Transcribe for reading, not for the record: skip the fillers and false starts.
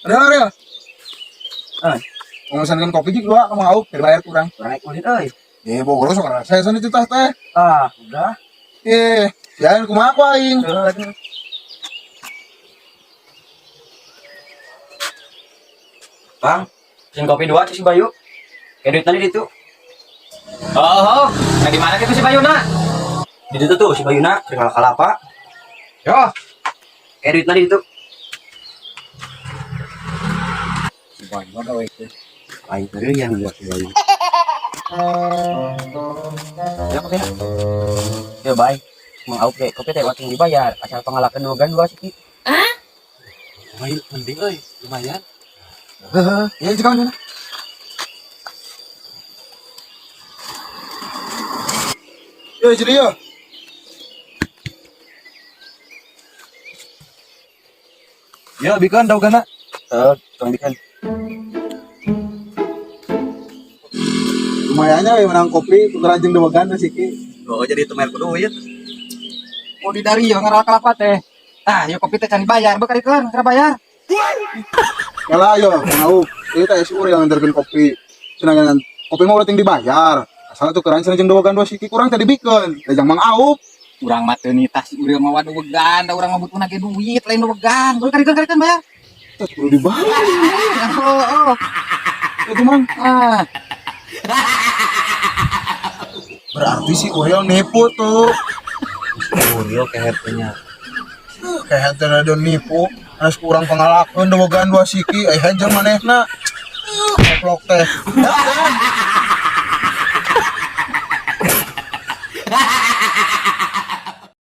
Ada. Memesankan kopi juga kamu mau bayar kurang. Kurang kulit euy. Boros kan. Saya sana itu teh. Udah. Jangan kumaha aku aing. Bang, pesen kopi 2 si Bayu. Kayak duit tadi itu. Oh, nah di mana itu si Bayuna? Di situ tuh si Bayuna sering kalapa. Yo. Kayak duit tadi itu. Si Bayu ada itu. Aing tadi yang buat si Bayu. Ya oke. Ya baik. Mau au kopi teh wating dibayar, asal pangalakeun nugan 2 sih. Bayu mending euy, lumayan. Ya jangan. Jadi ya. Ya bikin tau kana. Tong bikin. Lumayannya ya menang kopi tukeran jeung dewegan sih ki. Oh jadi temer kudu duit. Oh di dari yang ngeral kelapa teh. Yuk kopi teh can dibayar, bekal ikeuan, kira bayar. Kalah yo, mau. Ieu teh syukur yang nganterkeun kopi. Cenah kopi mah udah ting dibayar. Asal tukeran cenah jeung dewegan 2 siki kurang tadi bikeun. Da jang Mang Aup. Urang mah teu nitas urang mah waduh wegan, da urang mah butuhna ge duit lain wegan. Bekal ikeuan bayar. Teh kudu dibayar. Oh. Itu Mang. Berarti si Uriel nipu tuh. Uriel kehertenya. Kayak teh ada nipu. Anas kurang pangalakeun dewegan 2 siki. Hajar manehna. Goblok teh.